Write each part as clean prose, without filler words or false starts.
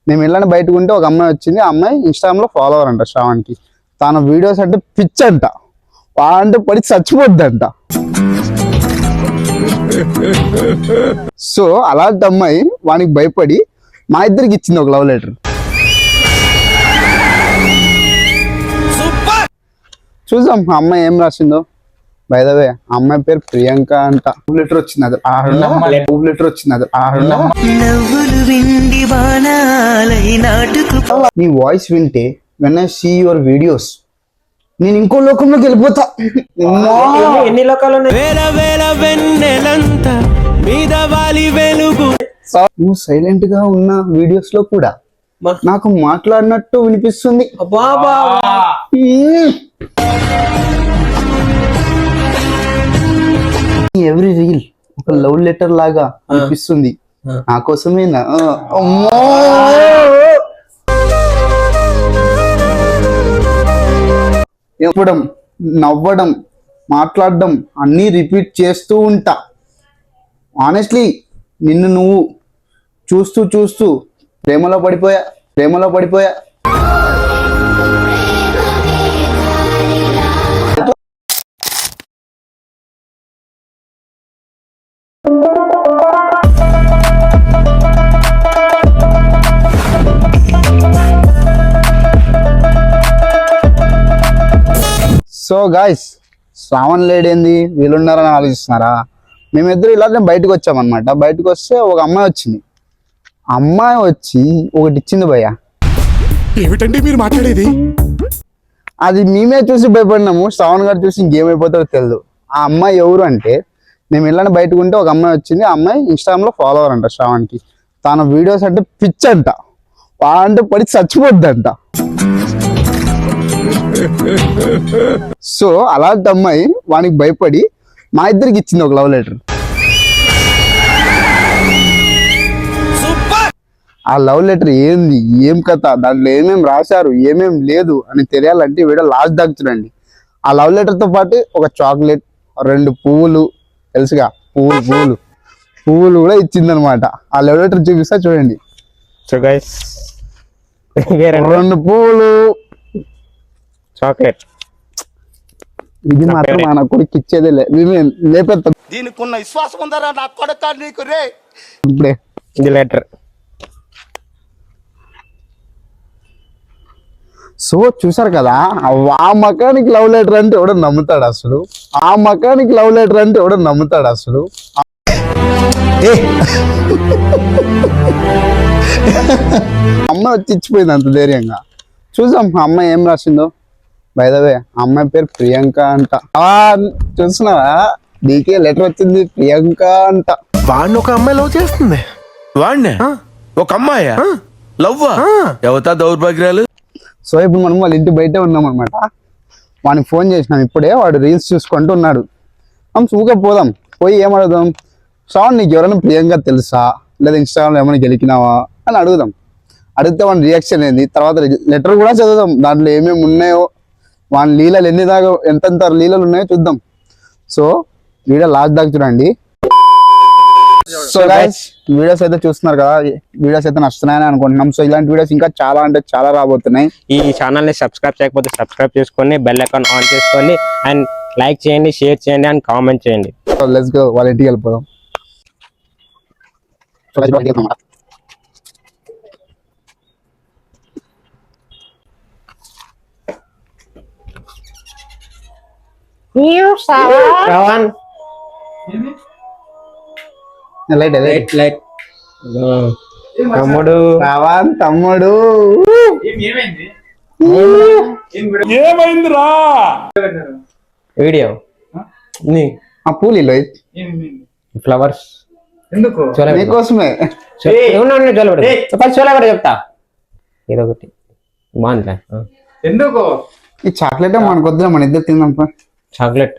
మేము వెళ్ళని బయటకు ఉంటే ఒక అమ్మాయి వచ్చింది. ఆ అమ్మాయి ఇన్స్టాగ్రామ్ లో ఫాలోవర్ అంట శ్రావణ్కి. తన వీడియోస్ అంటే పిచ్ అంట, అంటే పడి చచ్చిపోద్దంట. సో అలాంటి అమ్మాయి వానికి భయపడి మా ఇద్దరికి ఇచ్చింది ఒక లవ్ లెటర్. చూద్దాం ఆ అమ్మాయి ఏం రాసిందో. బై ద వే అమ్మాయి పేరు ప్రియాంక అంట. లెటర్ వచ్చింది, అది లెటర్ వచ్చింది, అది నీ వాయిస్ వింటే when I see your videos నేను ఇంకో లోకంలోకి వెళ్ళిపోతా. ఎన్ని లోకాలు నువ్వు సైలెంట్ గా ఉన్న వీడియోస్ లో కూడా నాకు మాట్లాడినట్టు వినిపిస్తుంది. ఎవ్రీ రీల్ ఒక లవ్ లెటర్ లాగా అనిపిస్తుంది. నా కోసమేనా? చెప్పడం, నవ్వడం, మాట్లాడడం అన్నీ రిపీట్ చేస్తూ ఉంటా. ఆనెస్ట్లీ నిన్ను నువ్వు చూస్తూ చూస్తూ ప్రేమలో పడిపోయా. సో గాయస్, శ్రావణ్ లేడేంది వీళ్ళున్నారని ఆలోచిస్తున్నారా? మేమిద్దరు ఇలాగే బయటకు వచ్చామన్నమాట. బయటకు వస్తే ఒక అమ్మాయి వచ్చింది. అమ్మాయి వచ్చి ఒకటి ఇచ్చింది భయ్య. ఏమిటండి మీరు మాట్లాడేది? అది మేమే చూసి భయపడినాము. శ్రావణ్ గారు చూసి ఇంకేమైపోతారో తెలియదు. ఆ అమ్మాయి ఎవరు అంటే, మేము ఇళ్ళని బయటకు ఉంటే ఒక అమ్మాయి వచ్చింది. ఆ అమ్మాయి ఇన్స్టాగ్రామ్ లో ఫాలోవర్ అంట శ్రావణ్కి. తన వీడియోస్ అంటే పిచ్ అంట, అంటే పడి చచ్చిపోద్దంట. సో అలాంటి అమ్మాయి వానికి భయపడి మా ఇద్దరికి ఇచ్చింది ఒక లవ్ లెటర్. ఆ లవ్ లెటర్ ఏంది, ఏం కథ, దాంట్లో ఏమేమి రాశారు, ఏమేం లేదు అని తెలియాలంటే వీడియో లాస్ట్ దాకా చూడండి. ఆ లవ్ లెటర్ తో పాటు ఒక చాక్లెట్, 2 పువ్వులు, తెలుసుగా పువ్వులు కూడా ఇచ్చిందనమాట. ఆ లవ్ లెటర్ చూపిస్తా చూడండి. సో గైస్, 2 పువ్వులు, చాక్లెట్. ఇది మాత్రం మన కొడుకు ఇచ్చేదే లేపెత్తా. దీనికి ఉన్న విశ్వాసం ఉందరా నా కొడుక నీకు రే. ఇప్పుడే ఇది లెటర్. సో చూసారు కదా, ఆ మకానికి లవ్ లెటర్ అంటే ఎవడో నమ్ముతాడు అసలు? అమ్మాయి వచ్చి ఇచ్చిపోయింది అంత ధైర్యంగా. చూసాం ఆ అమ్మాయి ఏం రాసిందో. బై ద వే అమ్మాయి పేరు ప్రియాంక అంట. చూస్తున్నావా, నీకే లెటర్ వచ్చింది ప్రియాంక అంట. వాడిని ఒక అమ్మాయి లవ్ చేస్తుంది. వాడినే ఒక అమ్మాయి లవ్వా? ఎవతా దౌర్భాగ్యాలు. సో ఇప్పుడు మనం వాళ్ళ ఇంటి బయటే ఉన్నాం అనమాట. వానికి ఫోన్ చేసినాం ఇప్పుడే. వాడు రీల్స్ చూసుకుంటూ ఉన్నాడు. మనం సూగా పోదాం. పోయి ఏమడుగుదాం, శ్రావణ్ నీకు ఎవరైనా ప్రియాంక తెలుసా, లేదా ఇన్స్టాగ్రామ్లో ఏమైనా గెలికినావా అని అడుగుదాం. అడిగితే వాడి రియాక్షన్ ఏంది, తర్వాత లెటర్ కూడా చదువుదాం. దాంట్లో ఏమేమి ఉన్నాయో, వాని లీలలు ఎన్ని దాకా ఎంతెంత లీలలు ఉన్నాయో చూద్దాం. సో వీడియో లాస్ట్ దాకా చూడండి. సో గైస్, వీడియోస్ అయితే చూస్తున్నారు కదా, వీడియోస్ అయితే నచ్చుతున్నాయని అనుకుంటున్నాం. సో ఇలాంటి వీడియోస్ ఇంకా చాలా అంటే చాలా రాబోతున్నాయి. ఈ ఛానల్ ని సబ్స్క్రైబ్ చేయకపోతే సబ్స్క్రైబ్ చేసుకొని బెల్ ఐకాన్ ఆన్ చేసుకోండి. అండ్ లైక్ చేయండి, షేర్ చేయండి అండ్ కామెంట్ చేయండి. సో లెట్స్ గో, వాళ్ళ ఇంటికి వెళ్ళిపోదాం. శ్రావణ్, లైట్. తమ్ముడు, శ్రావణ్ తమ్ముడు, ఏమైందిరా? వీడియో ఆ పూలీలో ఫ్లవర్స్ ఎందుకు? నీకోసమే. చెప్తా ఇదొకటి బాగుంది. ఎందుకు? ఈ చాక్లెట్ మనకు వద్దా, మన ఇద్దరు తిందాం. Chocolate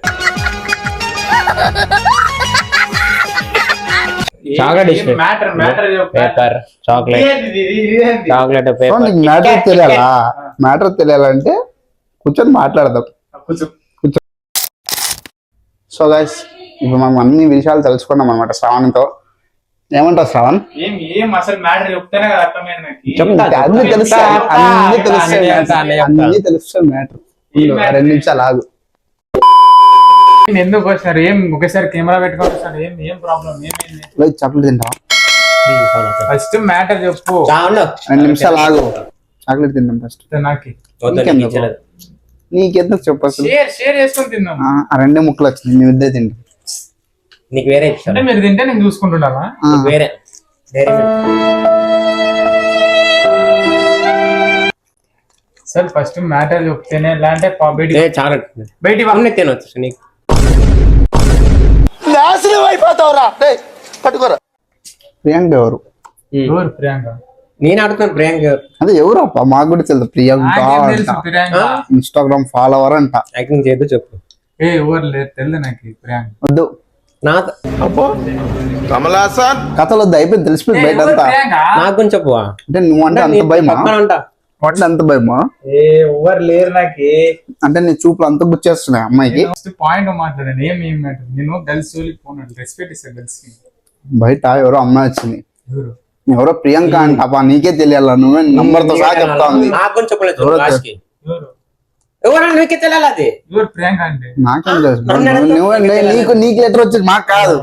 paper, chocolate paper. Matter తెలియాలంటే కూర్చొని మాట్లాడదాం. సో గైస్, ఇప్పుడు మనం అన్ని విషయాలు తెలుసుకున్నాం అనమాట శ్రావణ్తో. ఏమంటావు శ్రావణ్? ఏం అసలు మ్యాటర్ చెప్తేనే కదా అర్థమైంది నాకు. చెప్తా. అన్ని తెలుస్తాయి అన్ని తెలుస్తాయి అన్నీ చెప్తా, అన్నీ చెప్తా. అన్ని తెలుస్తాయి మ్యాటర్. ఏం matter? 2 నిమిషాలు ఆగు. ఎందుకు వచ్చినారు? ఏం ఒకేసారి కెమెరా పెట్టుకొని వస్తారు? ఏం ప్రాబ్లం? ఏమైంది? లేదు, చాక్లెట్ తింటావా? ఫస్ట్ మ్యాటర్ చెప్పు. 2 నిమిషాలు ఆగు. చాక్లెట్ తిందాం ఫస్ట్. నాకు నీకెందుకు చెప్పు అసలు? షేర్ చేసుకొని తిందాం. ఆ 2 ముక్కలు వచ్చినాయి, మేము ఇద్దరే తింటాం. నీకు వేరే అంటే మీరు తింటే నేను చూసుకుంటున్నావా? వేరే సార్ ఫస్ట్ మ్యాటర్ చెప్తేనే లేదంటే చాలా బయటి అన్నీ తినవచ్చు నీకు. నాశనం అయిపోతావురా పట్టుకోరా. ప్రియాంక ఎవరు? ఎవరు ప్రియాంక? నేను అడుగుతాను ప్రియాంక ఎవరు? అదే ఎవరు అప్ప? మాకు కూడా తెలుసు. ప్రియాంక నాకేం అంట, తెలుసు ప్రియాంక? ఇన్స్టాగ్రామ్ ఫాలోవర్ అంట. యాక్టింగ్ చేయొద్దు చెప్పు. ఎవరు లేదు తెలియదు నాకు ప్రియాంక. వద్దు, నా కమలాసన్ కథలు వద్దు, అయిపోయింది, తెలిసిపోయింది బయట ఎవరు అంతా. ప్రియాంక? నాకు కొంచెం చెప్పు. అంటే నువ్వు అంటే అంత భయమా? అంట అంటే అంత భయమా? ఎవరు లేరు నాకు. అంటే నీ చూపులు అంత గుచ్చేస్తున్నాయి అమ్మాయికి. ఫస్ట్ పాయింట్ మాట్లాడాను. ఏం మ్యాటర్? నేను గర్ల్స్ జోలికి పోను, రెస్పెక్ట్ ఇస్తాను గర్ల్స్ కి. బయట ఎవరో అమ్మాయి వచ్చింది, ఎవరు? ఎవరో ప్రియాంక అంట. అబ్బా నీకే తెలియాల, నువ్వే నంబర్ తో సహా చెప్తా ఉంది. నాకు కొంచెం చెప్పలేదు ఎవరో last కి. ఎవరు? ఎవరన్నా నీకే తెలియాలి అది. ఎవరు ప్రియాంక అంటే? నాకేం తెలుసు? నీకు లెటర్ వచ్చింది, మాకు కాదు.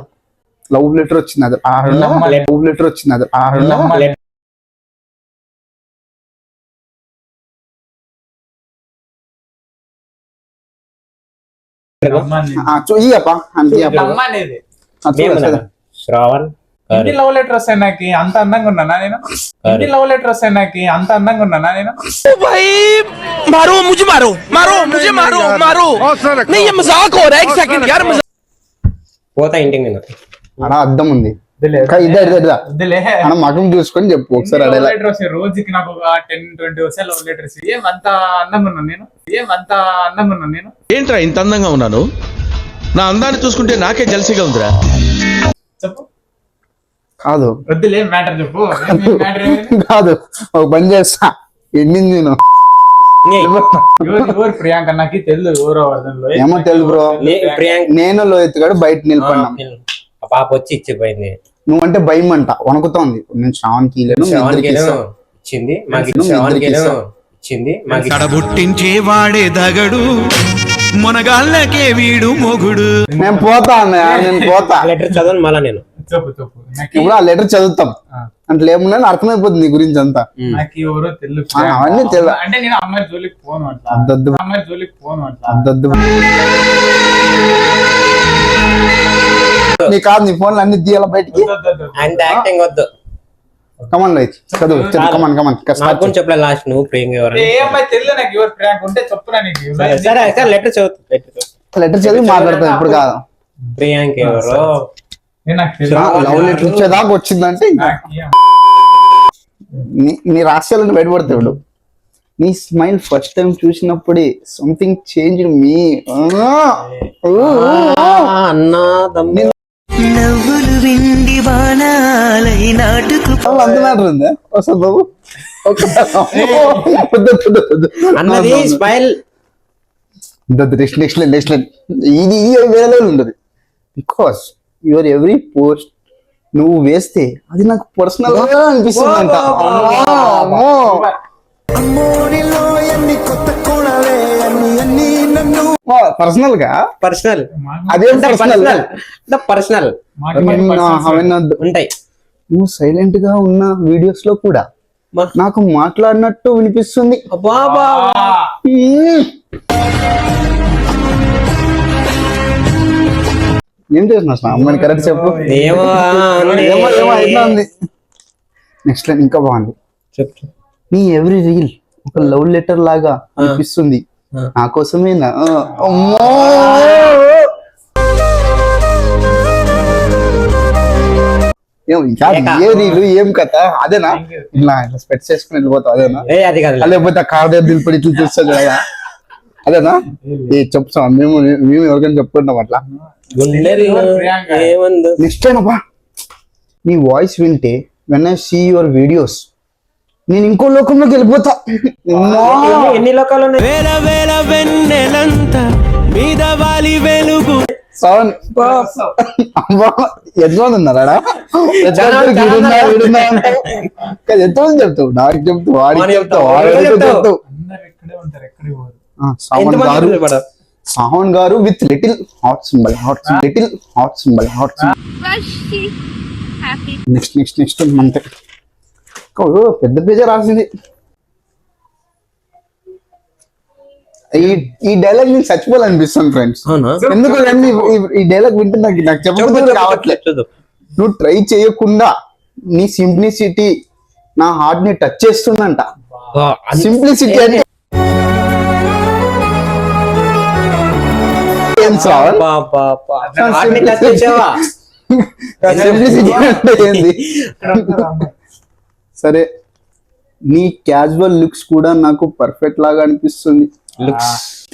లవ్ లెటర్ వచ్చింది, అది లవ్ లెటర్ వచ్చింది, అది అమ్మాయి అనేది. శ్రావణ్ ఎన్ని లవ్ లెటర్ వస్తాయి నాకు? అంత అందంగా ఉన్నానా నేను? ఎన్ని లవ్ లెటర్ వస్తాయి నాకు? అంత అందంగా ఉన్నానా నేను? मारो मुझे मारो मारो मुझे मारो मारो नहीं ये मजाक हो रहा है 1 सेकंड यार పోతా ఇంటికి నేను. అలా అర్థం ఉంది. వద్దులే. వద్దులే. మనం మగం చూసుకొని చెప్పు ఒకసారి. లవ్ అడేలా లెటర్ వస్తాయి రోజుకి నాకు ఒక 10-20 వస్తాయి లవ్ లెటర్స్. ఏమంత అందంగా ఉన్నాను నేను? ఏమంత అందంగా ఉన్నాను నేను? ఏంట్రా ఇంత అందంగా ఉన్నాను? నా అందాన్ని చూసుకుంటే నాకే జలసిగా ఉందిరా. చెప్పు. కాదు వద్దులే, మ్యాటర్ చెప్పు. మ్యాటర్ కాదు, ఒక పని చేస్తా. ఎండింది నేను. ఎవరు ప్రియాంక? నాకు తెలియదు ఎవరో వర్ధన్లో. ఏమో తెలుసు బ్రో. ప్రియాంక నేను లోహిత్ గారు బయట నిలబడినాం. ఆ పాప వచ్చి ఇచ్చిపోయింది. నువ్వంటే భయం అంట, వణుకుతోంది. నేను శ్రావణ్కి ఇచ్చింది, మాకు ఇచ్చింది మాకు కడబుట్టించేవాడే దగడు మునగాళ్ళకే వీడు మొగుడు. నేను పోతా అన్నయ్య, నేను పోతా. లెటర్ చదవను మళ్ళా నేను. చెప్పు చెప్పు. ఇప్పుడు ఆ లెటర్ చదువుతాం అంటే ఏమున్నా అర్థమైపోతుంది నీ గురించి అంతా. నాకు ఎవరో తెలియదు. అవన్నీ తెలియదు. అంటే నేను అమ్మాయి జోలికి పోను అట్లా. అద్దద్దు అమ్మాయి జోలికి పోను అట్లా. అద్దద్దు. నీ కాదు, నీ ఫోన్లు అన్ని తీయాల బయటికి. అంత యాక్టింగ్ వద్దు. కమన్ రైట్ చదువు, కమన్ కమన్. నాకు కొంచెం చెప్పలే లాస్ట్ నువ్వు ప్రియాంక ఎవరు? ఏ అమ్మాయి తెలియదు నాకు. ఎవరు ప్రియాంక ఉంటే చెప్పురా నీకు. సరే లెటర్ చదువు. లెటర్ చదివి మాట్లాడతాం, ఇప్పుడు కాదు. ప్రియాంక ఎవరు? నాకు తెలియదు. లవ్ లెటర్ ఇచ్చేదాకా వచ్చిందంటే నీ రహస్యాలను బయటపడతాయి. ఇప్పుడు నీ స్మైల్ ఫస్ట్ టైం చూసినప్పుడే సంథింగ్ చేంజ్ మీ. అన్నా తమ్మి నవ్వులు విండి బాణాలై నాటుకు అంత మ్యాటర్ ఉందా? వస్తుంది బాబు. అన్నది స్మైల్. నెక్స్ట్ ఇది వేరే ఉండదు. బికాస్ యువర్ ఎవ్రీ పోస్ట్ నువ్వు వేస్తే అది నాకు పర్సనల్ గా అనిపిస్తుంది అంట. పర్సనల్ గా పర్సనల్. అదేం పర్సనల్ పర్సనల్ ఉంటాయి. నువ్వు సైలెంట్ గా ఉన్న వీడియోస్ లో కూడా నాకు మాట్లాడినట్టు వినిపిస్తుంది. ఏం చేస్తున్నా అమ్మాయిని కరెక్ట్ చెప్పు. నెక్స్ట్ లైన్ ఇంకా బాగుంది. నీ ఎవ్రీ రీల్ ఒక లవ్ లెటర్ లాగా అనిపిస్తుంది. నా కోసమేనా? ఏ రీలు ఏం కథ? అదేనా? ఇలా ఇట్లా స్పెట్స్ చేసుకుని వెళ్ళిపోతావు అదేనా? అది కాదు. లేకపోతే కార్ దగ్గర దిల్పడి ఇట్లా చూస్తాడు కదా అదేనా? ఏ చెప్తాం మేము ఎవరికైనా చెప్పుకుంటాం అట్లా. నెక్స్ట్ అయినప్పా నీ వాయిస్ వింటే when I see your videos నేను ఇంకో లోకంలోకి వెళ్ళిపోతా. ఎన్ని లోకాలు ఉన్నాయి? వేల వేల వెన్నెలంత మీద వాలి వెలుగు శ్రావణ్ అబ్బా ఎంతమంది ఉన్నారా ఎంతమంది చెప్తావు నాకు చెప్తావు వాడికి చెప్తావు వాడికి చెప్తావు అందరు ఇక్కడే ఉంటారు, ఎక్కడికి పోరు. శ్రావణ్ గారు with little hot symbol little hot symbol next అంతే పెద్ద పేజ రాసింది. ఈ డైలాగ్ నేను చచ్చిపోవాలనిపిస్తాను ఫ్రెండ్స్. ఎందుకు ఈ డైలాగ్ వింటే నాకు చెప్పబోతే రావట్లేదు. నువ్వు ట్రై చేయకుండా నీ సింప్లిసిటీ నా హార్ట్ ని టచ్ చేస్తుందంట. సింప్లిసిటీ అంటే ఏం శ్రావణ్? సింప్లిసిటీ అంటే ఏంది? సరే, నీ క్యాజువల్ లుక్స్ కూడా నాకు పర్ఫెక్ట్ లాగా అనిపిస్తుంది.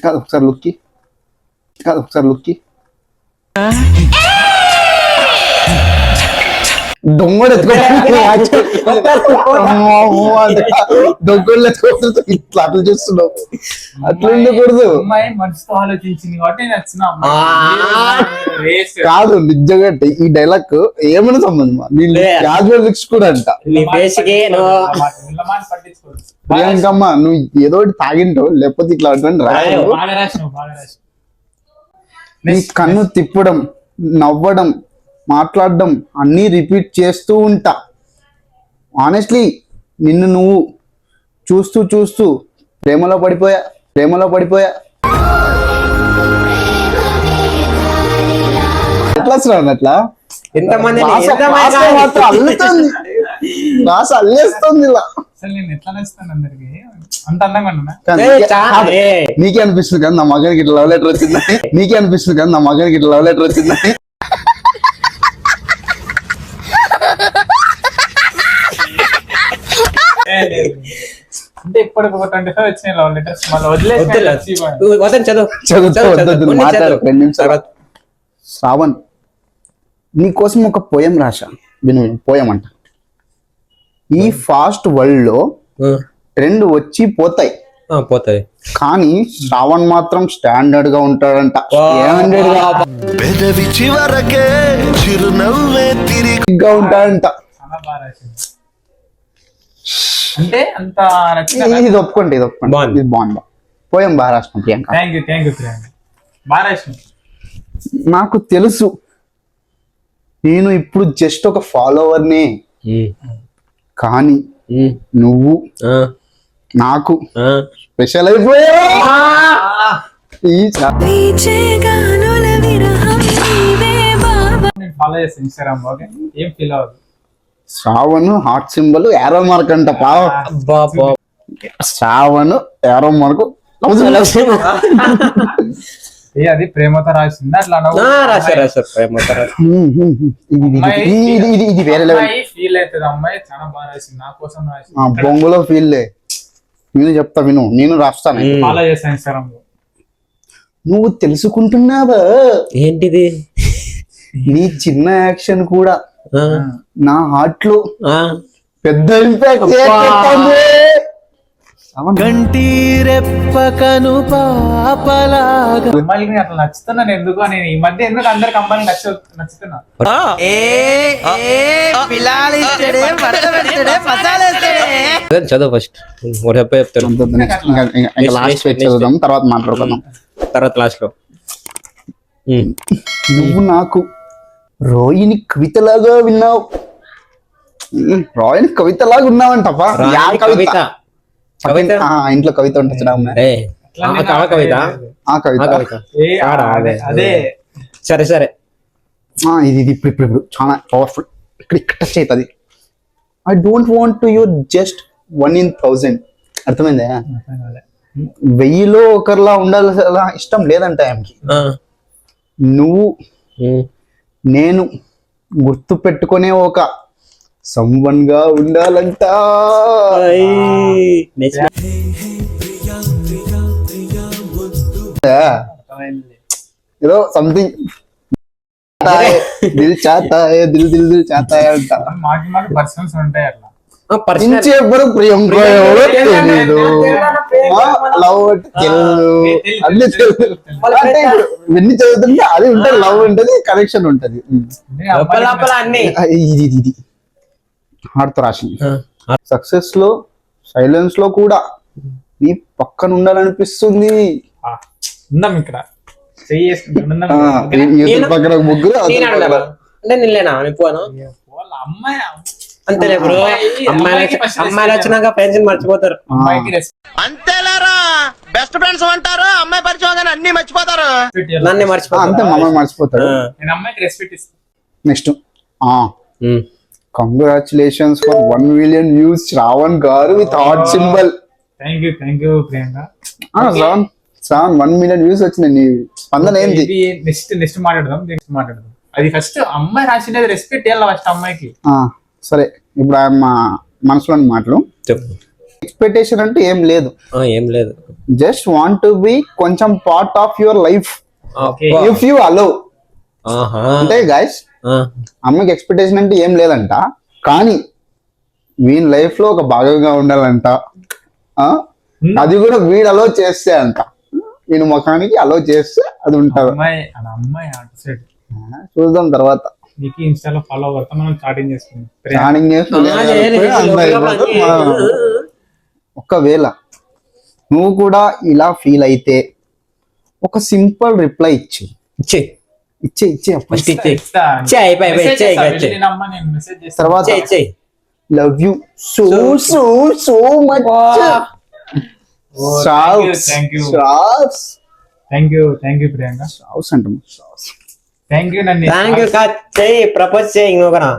కాదు ఒకసారి లుక్కి దొంగడు దొంగలు ఇట్లా అట్లా చేస్తున్నావు, అట్లా ఉండకూడదు. అమ్మాయి మనసుతో ఆలోచించింది కాబట్టి నచ్చిన అమ్మాయి. కాదు నిజంగా ఈ డైలాగ్ ఏమైనా సంబంధం క్యాజువల్ లుక్స్ కూడా అంట. పట్టించుకోవచ్చు. ప్రియాంకమ్మ నువ్వు ఏదో ఒకటి తాగింటావు, లేకపోతే ఇట్లా నీ కన్ను తిప్పడం, నవ్వడం, మాట్లాడడం అన్నీ రిపీట్ చేస్తూ ఉంటా. ఆనెస్ట్లీ నిన్ను నువ్వు చూస్తూ ప్రేమలో పడిపోయా. ఎట్లా వస్తున్నావు అట్లా? మాత్రం అల్లుతుంది, రాస అల్లేస్తుంది ఇలా. అసలు నేను ఎట్లా నచ్చుతాను అందరికి, అంత అందంగా ఉన్నా. నీకే అనిపిస్తుంది కదా నా మగనికి ఇట్లా లవ్ లెటర్ వచ్చిందని? అంటే ఇప్పటికి ఒక 25 వచ్చినాయి లవ్ లెటర్స్. మళ్ళీ వదిలేసి శ్రావణ్ నీకోసం ఒక పోయం రాశా, విను. పోయం అంట. ఈ ఫాస్ట్ వరల్డ్ లో ట్రెండ్ వచ్చి పోతాయి, కానీ శ్రావణ్ మాత్రం స్టాండర్డ్ గా ఉంటాడంట. పెదవి చివరకే చిరునవ్వే తిరిగిగా ఉంటాడంట. చాలా బాగా రాసింది. అంటే అంత ఇది ఒప్పుకోండి, ఇది బాగుంది. పోయం బాగా రాసిన ప్రియాంక. థ్యాంక్ యూ ప్రియాంక, బాగా రాసిన. నాకు తెలుసు నేను ఇప్పుడు జస్ట్ ఒక ఫాలోవర్నే, కానీ నువ్వు నాకు స్పెషల్ అయిపోయావు. నేను ఫాలో చేస్తాను ఇన్స్టాగ్రామ్. ఓకే, ఏం ఫీల్ అవ్వదు. శ్రావణ్ హార్ట్ సింబల్ ఏరో మార్క్ అంట. శ్రావణ్ ఏరో మార్క్ అది ప్రేమతో రాసింది. అట్లా ఇది వేరే లెవెల్ ఫీల్ అవుతుంది. అమ్మాయి చాలా బాగా రాసింది, నా కోసం రాసింది. బొంగులో ఫీల్ నేను చెప్తా, విను. నేను రాస్తాను, ఫాలో చేస్తాను ఇన్స్టాగ్రామ్ లో. నువ్వు తెలుసుకుంటున్నావా ఏంటిది? నీ చిన్న యాక్షన్ కూడా నా హార్ట్ లో పెద్ద ఇంపాక్ట్. కంటి రెప్పకను పాపలాగా అమ్మాయిలకి అట్లా నచ్చుతున్నాను ఎందుకు అని. ఈ మధ్య ఎందుకు అందరికి అమ్మాయిలు నచ్చుతున్నా. చదువు ఫస్ట్ చదువుదాం, తర్వాత మాట్లాడుకుందాం. తర్వాత లాస్ట్ లో నువ్వు నాకు రోహిణి కవితలాగా విన్నావు. రోహిణి కవితలాగా ఉన్నావంటప్పా. కవిత ఇంట్లో కవిత ఉంటుంది. అదే సరే ఇది ఇప్పుడు చాలా పవర్ఫుల్. ఇక్కడ టచ్ అవుతుంది. I don't want to you just 1 in 1000. అర్థమైందా? 1000లో ఒకరిలా ఉండాల్సిన ఇష్టం లేదంట ఆమెకి. నువ్వు నేను గుర్తు పెట్టుకునే ఒక సంవన్ గా ఉండాలంట. ఏదో సంథింగ్ దిల్ చాతా హై, దిల్ చాతా హై అంట. మాకి పర్సనల్స్ ఉంటాయి అట్లా. ఎవరు ప్రియాంక ఎవరో తెలీదు. లవ్ అన్ని తెలుసు. అంటే ఇప్పుడు ఇవన్నీ చదువుతుంటే అది ఉంటుంది, లవ్ ఉంటది, కనెక్షన్ ఉంటది. లోపల లోపల అన్ని ఇది హార్ట్ రాసింది. సక్సెస్ లో సైలెన్స్ లో కూడా నీ పక్కన ఉండాలనిపిస్తుంది. ఉందాం ఇక్కడ చెయ్యి వేసుకుంటాం. యూత్ పక్కన ఒక ముగ్గురు, నేను అవతల అడగనా? పక్కన. అంటే నిల్లేనా పోను అమ్మాయి అంతేలే బ్రో. అమ్మాయిలు వచ్చినాక ఫ్రెండ్స్ మర్చిపోతారు. అమ్మాయికి అంతేలేరా బెస్ట్ ఫ్రెండ్స్ అంటారు, అమ్మాయి పరిచయం కానీ అన్ని మర్చిపోతారు. నన్ను అంతే మర్చిపోతారు. మమ్మల్ని మర్చిపోతాడు. నేను అమ్మాయికి రెస్పెక్ట్ ఇస్తాను. Next congratulations for 1 million views Shravan గారు with heart symbol. Thank you Priyanka. 1 million views వచ్చినాయి. నీ స్పందన ఏంటి? నెక్స్ట్ మాట్లాడదాం. అది ఫస్ట్ అమ్మాయి రాసినది రెస్పెక్ట్ ఇవ్వాలి ఫస్ట్ అమ్మాయికి. సరే, ఇప్పుడు మా మనసులోని మాటలు. చెప్పు. ఎక్స్పెక్టేషన్ అంటే ఏం లేదు, ఏం లేదు. జస్ట్ వాంట్ టు బి కొంచెం part of your life if you allow. అంటే గైస్, అమ్మకి ఎక్స్పెక్టేషన్ అంటే ఏం లేదంట, కానీ వీని లైఫ్ లో ఒక భాగంగా ఉండాలంట. అది కూడా వీడు అలో చేస్తే అంట, వీని ముఖానికి అలో చేస్తే అది ఉంటది. అమ్మాయి అటు సైడ్ చూద్దాం తర్వాత. నీకు ఇన్స్టాలో ఫాలో అవుతా, మనం చాటింగ్ చేసుకుందాం. ఒకవేళ నువ్వు కూడా ఇలా ఫీల్ అయితే ఒక సింపుల్ రిప్లై ఇచ్చి తర్వాత love you so so so much. Thank you Priyanka. Thank you propose చేయి ఇంకొకరా.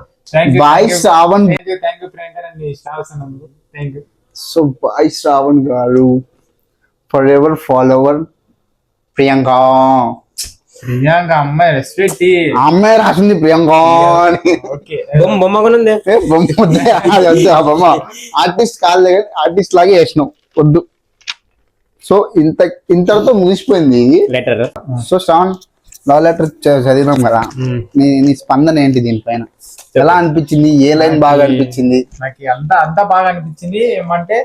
Bye Shravan. Thank you Priyanka నన్ను స్టార్స్ అన్నందుకు. Thank you. So bye Shravan గారు, ఫర్ ఎవర్ ఫాలోవర్ ప్రియాంక. అమ్మాయి రెస్పెక్ట్. అమ్మాయి రాసింది ప్రియాంక అని. బొమ్మ కూడా ఉంది. ఆ బొమ్మ ఆర్టిస్ట్ కాదు, ఆర్టిస్ట్ లాగే వేసినావు వద్దు. సో ఇంతటితో ముగిసిపోయింది letter. So Shravan, love letter చదివినాం కదా, నీ స్పందన ఏంటి దీనిపైన? ఎలా అనిపించింది? ఏ లైన్ బాగా అనిపించింది? నాకు అంతా బాగా అనిపించింది. ఏమంటే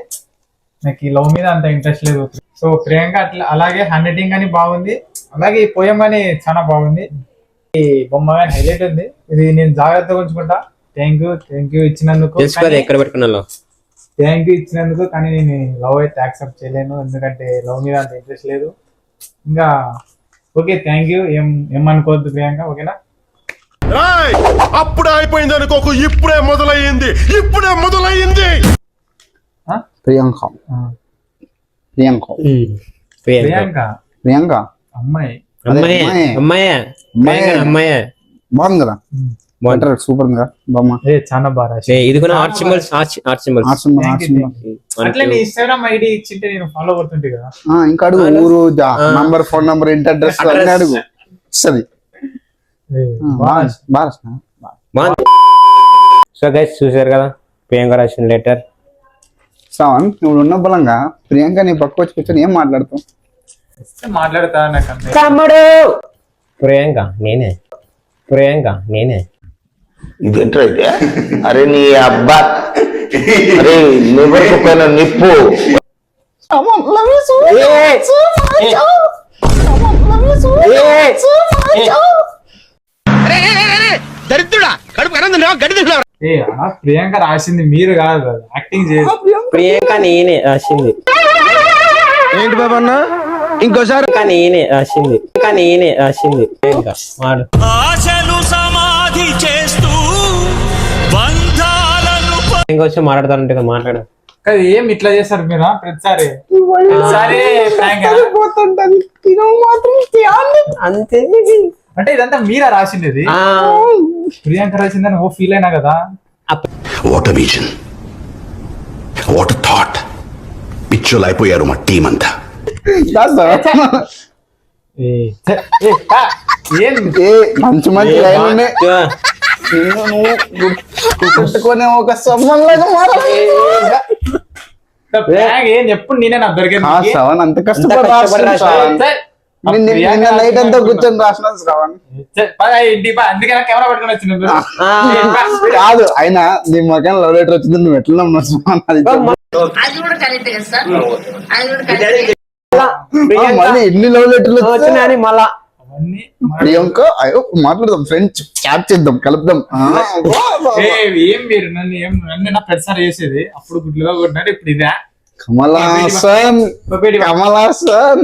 నాకు ఈ లవ్ మీద అంత ఇంట్రెస్ట్ లేదు. సో ప్రియాంక అట్లా అలాగే హ్యాండ్ రైటింగ్ అని బాగుంది, అలాగే ఈ పోయం అని చాలా బాగుంది, ఈ బొమ్మ కానీ హైలైట్ ఉంది. ఇది నేను జాగ్రత్తగా ఉంచుకుంటా. థ్యాంక్ యూ ఇచ్చినందుకు. ఎక్కడ పెట్టుకున్నా థ్యాంక్ యూ ఇచ్చినందుకు. కానీ నేను లవ్ అయితే యాక్సెప్ట్ చేయలేను, ఎందుకంటే లవ్ మీద అంత ఇంట్రెస్ట్ లేదు. ఇంకా ఓకే, థ్యాంక్ యూ. ఏమనుకోవద్దు ప్రియాంక, ఓకేనా? అప్పుడే అయిపోయింది అనుకోకు, ఇప్పుడే మొదలయ్యింది. ప్రియాంక అమ్మాయి బాగుంది కదా, సూపర్ కదా బొమ్మ. చాలా బాగా. ఇది కూడా ఆర్ట్ సింబల్స్. అట్లా నీ ఇన్స్టాగ్రామ్ ఐడి ఇచ్చింటే నేను ఫాలో అవుతుంటే కదా. ఇంకా అడుగు, ఊరు, నంబర్, ఫోన్ నంబర్, ఇంటి అడ్రస్ అన్ని అడుగు, సరే. సో గైస్, చూసారు కదా ప్రియాంక రాసిన లెటర్. శ్రావణ్, నువ్వు ఉన్న బలంగా ప్రియాంక నీ పక్క వచ్చి కూర్చొని ఏం మాట్లాడుతావు? మాట్లాడతా నాకు తమ్ముడు. ప్రియాంక నేనే. ఇదేంటైతే? అరే నీ అబ్బా, అరే నివ్వకు పైన నిప్పు. దరిద్రుడా, కడుపు గడి. ప్రియాంక రాసింది మీరు కాదు కదా, యాక్టింగ్ చేసి. ప్రియాంక నేనే రాసింది. ఏంటి బాబన్న, ఇంకోసారి? నేనే రాసింది. ప్రియాంక మాడు. ఆశలు సమాధి చేస్తూ బంధాలను ఇంకొచ్చి మాట్లాడతానంటే మాట్లాడు. ఏం ఇట్లా చేస్తారు మీరు ప్రతిసారి? అంతే. అంటే ఇదంతా మీరా రాసిండేది? ప్రియాంక రాసిందని ఓ ఫీల్ అయినా కదా. What vision, what thought. పిచ్చోలు అయిపోయారు మా టీం అంతా. మంచి మంచి లైన్ గుర్తుకునే ఒక ఎప్పుడు నేనే నాకు దొరికింది. అంత కష్టపడి నిన్న నైట్ అంతా కూర్చొని రాసిన శ్రావణ్. అందుకే కెమెరా పట్టుకొని వచ్చింది. కాదు అయినా నీ మగన్ లవ్ లెటర్ వచ్చింది నువ్వు ఎట్లా నమ్ముతున్నావు శ్రావణ్? అది చెప్పు. మళ్ళీ ఎన్ని లవ్ లెటర్లు వచ్చినాయని మళ్ళా అవన్నీ ప్రియాంక అయ్యో మాట్లాడదాం ఫ్రెండ్స్ చాట్ చేద్దాం కలుపుదాం. ఏం మీరు నన్ను నా ప్రతిసారి చేసేది అప్పుడు గుడ్లుగా కొట్టినాడు ఇప్పుడు ఇదే కమలాసన్ కమలాసన్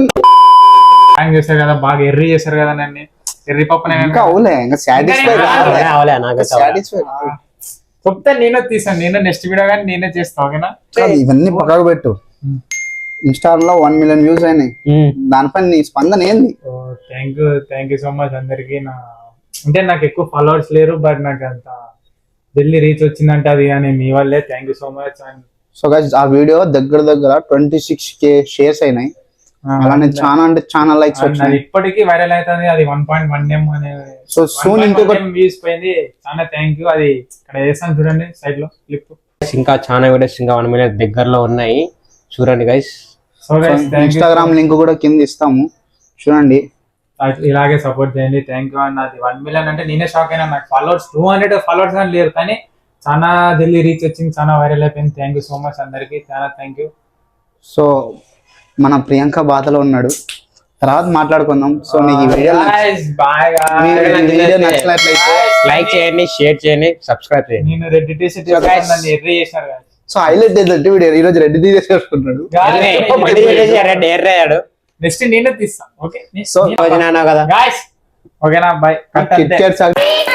హ్యాంగ్ చేశారు కదా బాగా ఎర్రీ చేశారు కదా నన్ను ఎర్రి పప్పు ఇంకా అవులే ఇంకా సాటిస్ఫై అవలే నాకు సాటిస్ఫై చెప్తే నేనే తీసాను నేను నెక్స్ట్ వీడియో కానీ నేనే చేస్తా ఓకేనా. ఇవన్నీ పక్కకు పెట్టు. ఇన్స్టాలో 1 million వ్యూస్ అయినాయి. దానిపై నీ స్పందన ఏంది? థ్యాంక్ యూ సో మచ్ అందరికి. అంటే నాకు ఎక్కువ ఫాలోవర్స్ లేరు బట్ నాకు అంత ఢిల్లీ రీచ్ వచ్చిందంటే అది కానీ మీ వల్లే. Thank you so much. And so guys ఆ వీడియో దగ్గర 26K షేర్స్ అయినాయి. అలానే చాలా అంటే చాలా లైక్స్ వచ్చినాయి. ఇప్పటికీ వైరల్ అవుతుంది అది 1.1 M అనే. సో సూన్ ఇంకొక వ్యూస్ పోయింది. చాలా థ్యాంక్ యూ. అది ఇక్కడ వేసాను చూడండి సైడ్ లో క్లిప్. ఇంకా చాలా వీడియోస్ ఇంకా 1 million దగ్గరలో ఉన్నాయి చూడండి guys. So guys Instagram link కూడా కింద ఇస్తాము చూడండి. ఇలాగే సపోర్ట్ చేయండి. Thank you. అండ్ అది 1 million అంటే నేనే షాక్ అయినా. నాకు ఫాలోవర్స్ 200 ఫాలోవర్స్ అని లేరు కానీ చాలా ఢిల్లీ రీచ్ వచ్చింది, చాలా వైరల్ అయిపోయింది. థ్యాంక్ యూ సో మచ్ అందరికి, చాలా థ్యాంక్ యూ. సో మన ప్రియాంక బాధలో ఉన్నాడు, తర్వాత మాట్లాడుకుందాం. సో నీకు ఈ వీడియో నచ్చినట్లయితే లైక్ చేయండి, షేర్ చేయండి, సబ్స్క్రైబ్ చేయండి. నేను రెడ్ టీ-షర్ట్ నన్ను ఎర్రీ చేశారు కదా. సో హైలైట్ ఏంటంటే వీడియో ఈ రోజు రెడ్ తీసేసుకుంటున్నాడు. ఎర్రయ్యాడు. నెక్స్ట్ నేనే తీస్తాను. ఓకే సో కదా గాయ్స్ ఓకేనా బాయ్. Kit Kat